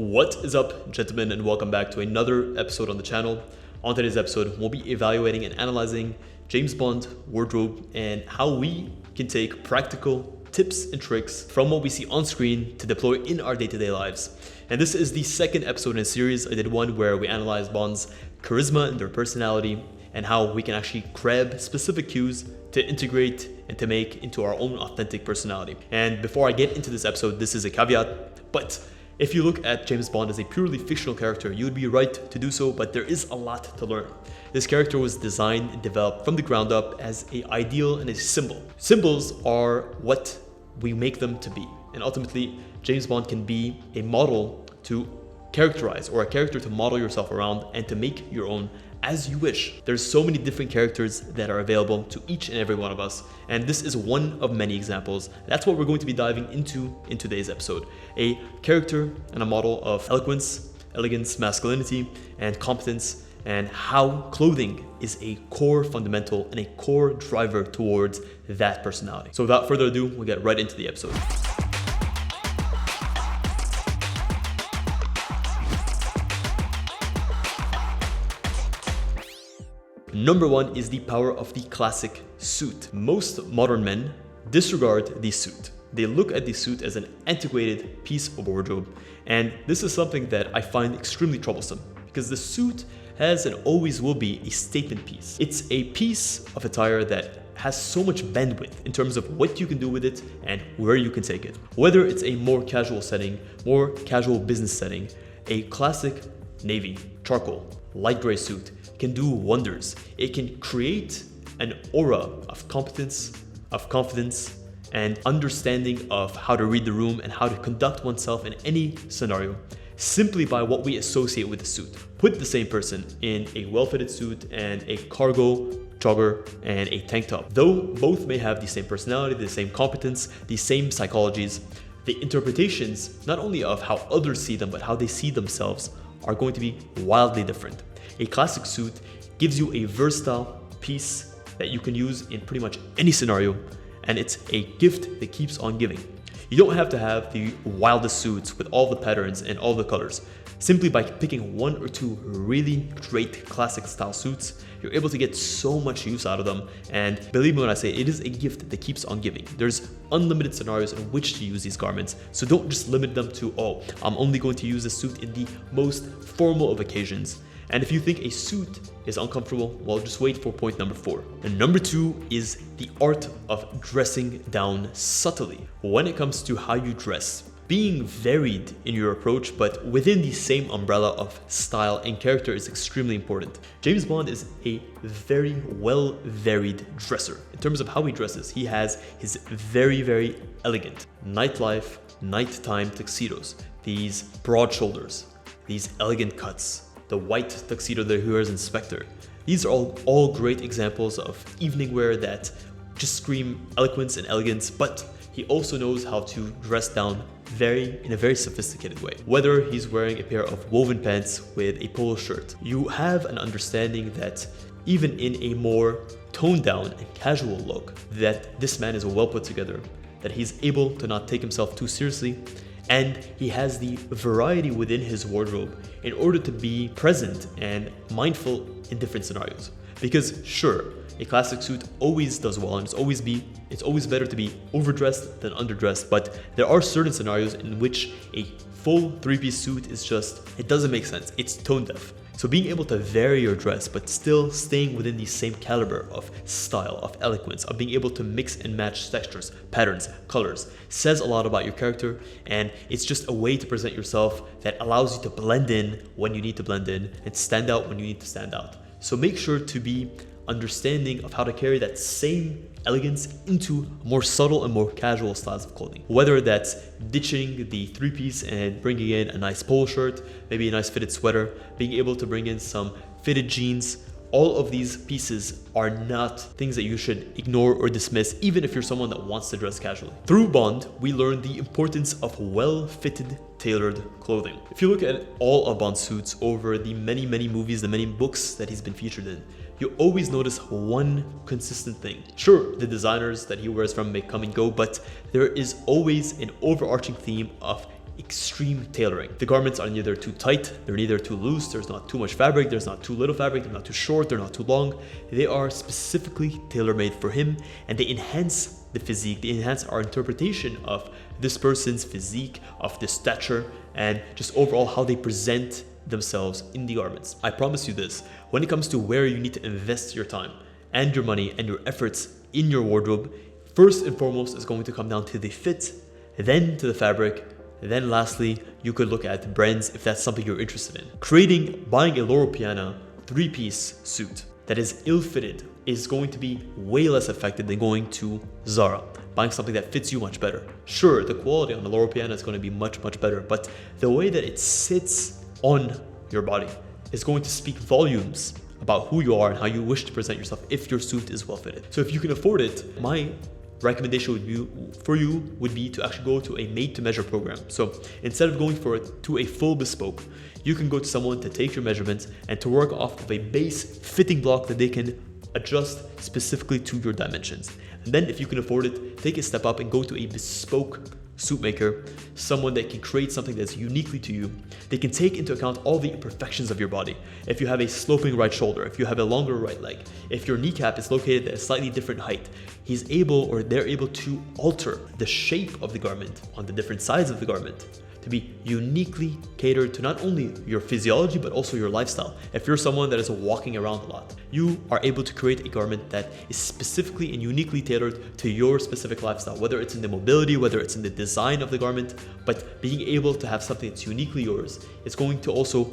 What is up, gentlemen, and welcome back to another episode on the channel. On today's episode, we'll be evaluating and analyzing James Bond wardrobe and how we can take practical tips and tricks from what we see on screen to deploy in our day-to-day lives. And this is the second episode in a series. I did one where we analyzed Bond's charisma and their personality and how we can actually grab specific cues to integrate and to make into our own authentic personality. And before I get into this episode, this is a caveat, but if you look at James Bond as a purely fictional character, you would be right to do so, but there is a lot to learn. This character was designed and developed from the ground up as an ideal and a symbol. Symbols are what we make them to be. And ultimately, James Bond can be a model to characterize, or a character to model yourself around and to make your own as you wish. There's so many different characters that are available to each and every one of us, and this is one of many examples. That's what we're going to be diving into in today's episode. A character and a model of elegance, masculinity, and competence, and how clothing is a core fundamental and a core driver towards that personality. So without further ado, we'll get right into the episode. Number one is the power of the classic suit. Most modern men disregard the suit. They look at the suit as an antiquated piece of wardrobe, and this is something that I find extremely troublesome because the suit has and always will be a statement piece. It's a piece of attire that has so much bandwidth in terms of what you can do with it and where you can take it. Whether it's a more casual setting, more casual business setting, a classic navy, charcoal, light gray suit can do wonders. It can create an aura of competence, of confidence, and understanding of how to read the room and how to conduct oneself in any scenario simply by what we associate with the suit. Put the same person in a well-fitted suit and a cargo jogger and a tank top. Though both may have the same personality, the same competence, the same psychologies, the interpretations, not only of how others see them, but how they see themselves, are going to be wildly different. A classic suit gives you a versatile piece that you can use in pretty much any scenario, and it's a gift that keeps on giving. You don't have to have the wildest suits with all the patterns and all the colors. Simply by picking one or two really great classic style suits, you're able to get so much use out of them. And believe me when I say it is a gift that keeps on giving. There's unlimited scenarios in which to use these garments. So don't just limit them to, oh, I'm only going to use a suit in the most formal of occasions. And if you think a suit is uncomfortable, well, just wait for point number 4. And number 2 is the art of dressing down subtly. When it comes to how you dress, being varied in your approach, but within the same umbrella of style and character is extremely important. James Bond is a very well varied dresser. In terms of how he dresses, he has his very elegant nightlife, nighttime tuxedos, these broad shoulders, these elegant cuts, the white tuxedo that he wears in Spectre. These are all great examples of evening wear that just scream eloquence and elegance, but he also knows how to dress down in a very sophisticated way. Whether he's wearing a pair of woven pants with a polo shirt, you have an understanding that even in a more toned down and casual look, that this man is well put together, that he's able to not take himself too seriously, and he has the variety within his wardrobe in order to be present and mindful in different scenarios. Because sure, a classic suit always does well, and it's always better to be overdressed than underdressed, but there are certain scenarios in which a full 3-piece suit is just, it doesn't make sense. It's tone deaf. So being able to vary your dress, but still staying within the same caliber of style, of eloquence, of being able to mix and match textures, patterns, colors, says a lot about your character, and it's just a way to present yourself that allows you to blend in when you need to blend in and stand out when you need to stand out. So make sure to be understanding of how to carry that same elegance into more subtle and more casual styles of clothing. Whether that's ditching the 3-piece and bringing in a nice polo shirt, maybe a nice fitted sweater, being able to bring in some fitted jeans. All of these pieces are not things that you should ignore or dismiss, even if you're someone that wants to dress casually. Through Bond, we learn the importance of well-fitted, tailored clothing. If you look at all of Bond's suits over the many movies, the many books that he's been featured in, you always notice one consistent thing. Sure, the designers that he wears from may come and go, but there is always an overarching theme of extreme tailoring. The garments are neither too tight, they're neither too loose, there's not too much fabric, there's not too little fabric, they're not too short, they're not too long. They are specifically tailor-made for him, and they enhance the physique, they enhance our interpretation of this person's physique, of the stature, and just overall how they present themselves in the garments. I promise you this, when it comes to where you need to invest your time and your money and your efforts in your wardrobe, first and foremost is going to come down to the fit, then to the fabric, then lastly, you could look at brands if that's something you're interested in. Buying a Loro Piana 3-piece suit that is ill-fitted is going to be way less effective than going to Zara, buying something that fits you much better. Sure, the quality on the Loro Piana is going to be much better, but the way that it sits on your body is going to speak volumes about who you are and how you wish to present yourself if your suit is well fitted. So if you can afford it, my recommendation would be to actually go to a made-to-measure program. So instead of going to a full bespoke, you can go to someone to take your measurements and to work off of a base fitting block that they can adjust specifically to your dimensions. And then if you can afford it, take a step up and go to a bespoke suit maker, someone that can create something that's uniquely to you. They can take into account all the imperfections of your body. If you have a sloping right shoulder, if you have a longer right leg, if your kneecap is located at a slightly different height, they're able to alter the shape of the garment on the different sides of the garment to be uniquely catered to not only your physiology, but also your lifestyle. If you're someone that is walking around a lot, you are able to create a garment that is specifically and uniquely tailored to your specific lifestyle, whether it's in the mobility, whether it's in the design of the garment, but being able to have something that's uniquely yours, it's going to also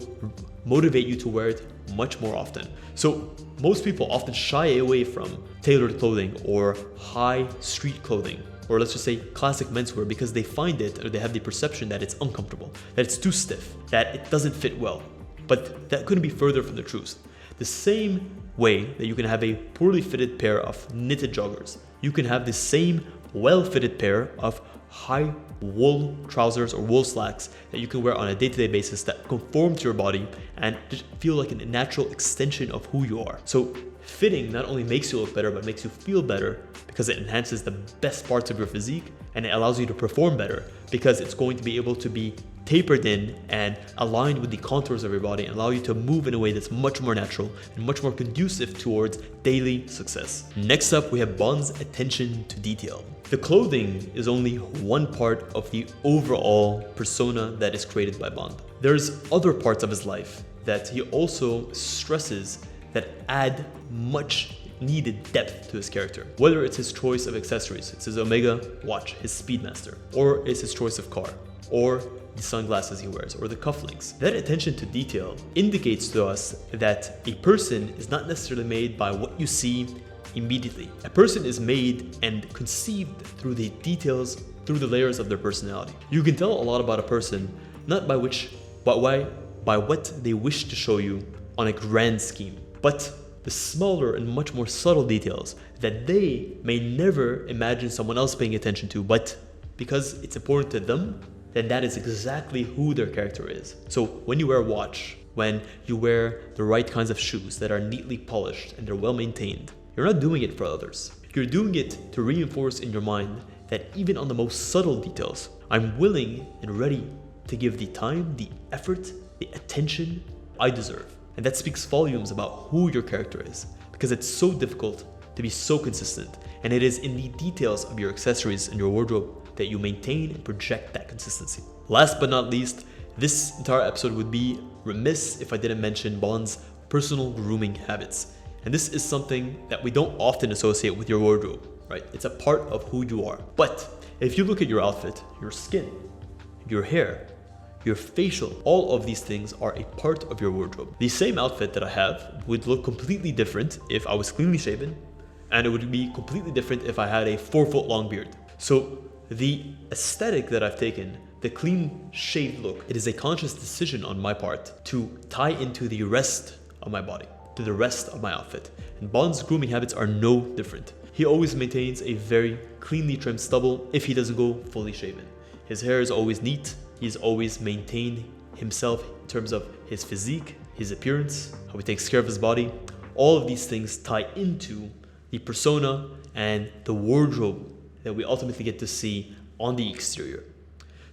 motivate you to wear it much more often. So most people often shy away from tailored clothing or high street clothing, or let's just say classic menswear, because they find it, or they have the perception that it's uncomfortable, that it's too stiff, that it doesn't fit well. But that couldn't be further from the truth. The same way that you can have a poorly fitted pair of knitted joggers, you can have the same well-fitted pair of high wool trousers or wool slacks that you can wear on a day-to-day basis that conform to your body and just feel like a natural extension of who you are. So fitting not only makes you look better, but makes you feel better because it enhances the best parts of your physique, and it allows you to perform better because it's going to be able to be tapered in and aligned with the contours of your body and allow you to move in a way that's much more natural and much more conducive towards daily success. Next up, we have Bond's attention to detail. The clothing is only one part of the overall persona that is created by Bond. There's other parts of his life that he also stresses that add much needed depth to his character. Whether it's his choice of accessories, it's his Omega watch, his Speedmaster, or it's his choice of car, or the sunglasses he wears, or the cufflinks. That attention to detail indicates to us that a person is not necessarily made by what you see immediately. A person is made and conceived through the details, through the layers of their personality. You can tell a lot about a person not by what they wish to show you on a grand scheme, but the smaller and much more subtle details that they may never imagine someone else paying attention to, but because it's important to them, then that is exactly who their character is. So when you wear a watch, when you wear the right kinds of shoes that are neatly polished and they're well maintained, you're not doing it for others. You're doing it to reinforce in your mind that even on the most subtle details, I'm willing and ready to give the time, the effort, the attention I deserve. And that speaks volumes about who your character is, because it's so difficult to be so consistent. And it is in the details of your accessories and your wardrobe that you maintain and project that consistency. Last but not least, this entire episode would be remiss if I didn't mention Bond's personal grooming habits. And this is something that we don't often associate with your wardrobe, right? It's a part of who you are. But if you look at your outfit, your skin, your hair, your facial, all of these things are a part of your wardrobe. The same outfit that I have would look completely different if I was cleanly shaven, and it would be completely different if I had a 4-foot long beard. So the aesthetic that I've taken, the clean shaved look, it is a conscious decision on my part to tie into the rest of my body, to the rest of my outfit. And Bond's grooming habits are no different. He always maintains a very cleanly trimmed stubble if he doesn't go fully shaven. His hair is always neat. He's always maintained himself in terms of his physique, his appearance, how he takes care of his body. All of these things tie into the persona and the wardrobe that we ultimately get to see on the exterior.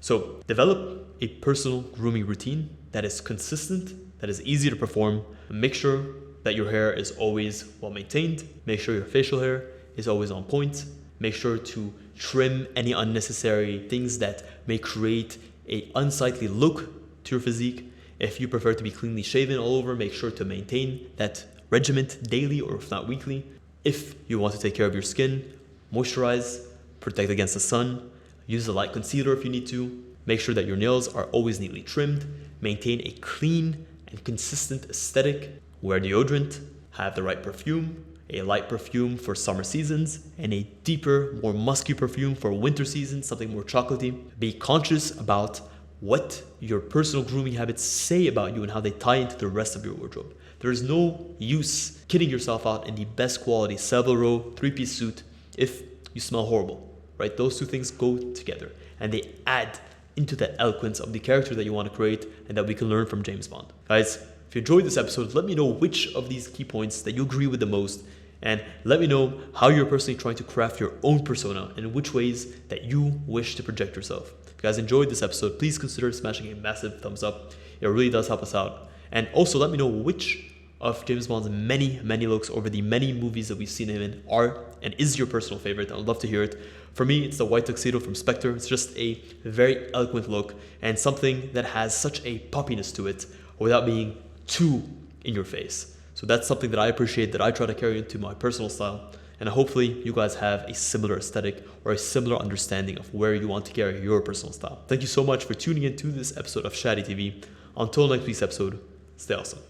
So develop a personal grooming routine that is consistent, that is easy to perform. Make sure that your hair is always well maintained. Make sure your facial hair is always on point. Make sure to trim any unnecessary things that may create an unsightly look to your physique. If you prefer to be cleanly shaven all over, make sure to maintain that regimen daily or if not weekly. If you want to take care of your skin, moisturize, protect against the sun, use a light concealer if you need to. Make sure that your nails are always neatly trimmed. Maintain a clean and consistent aesthetic. Wear deodorant. Have the right perfume. A light perfume for summer seasons and a deeper, more musky perfume for winter seasons, something more chocolatey. Be conscious about what your personal grooming habits say about you and how they tie into the rest of your wardrobe. There is no use kidding yourself out in the best quality Savile Row 3-piece suit if you smell horrible, right? Those two things go together and they add into that eloquence of the character that you want to create and that we can learn from James Bond. Guys, if you enjoyed this episode, let me know which of these key points that you agree with the most, and let me know how you're personally trying to craft your own persona and in which ways that you wish to project yourself. If you guys enjoyed this episode, please consider smashing a massive thumbs up. It really does help us out. And also let me know which of James Bond's many looks over the many movies that we've seen him in are and is your personal favorite. I'd love to hear it. For me, it's the white tuxedo from Spectre. It's just a very eloquent look and something that has such a puppiness to it without being too in your face. So that's something that I appreciate, that I try to carry into my personal style. And hopefully you guys have a similar aesthetic or a similar understanding of where you want to carry your personal style. Thank you so much for tuning in to this episode of Shadi TV. Until next week's episode, stay awesome.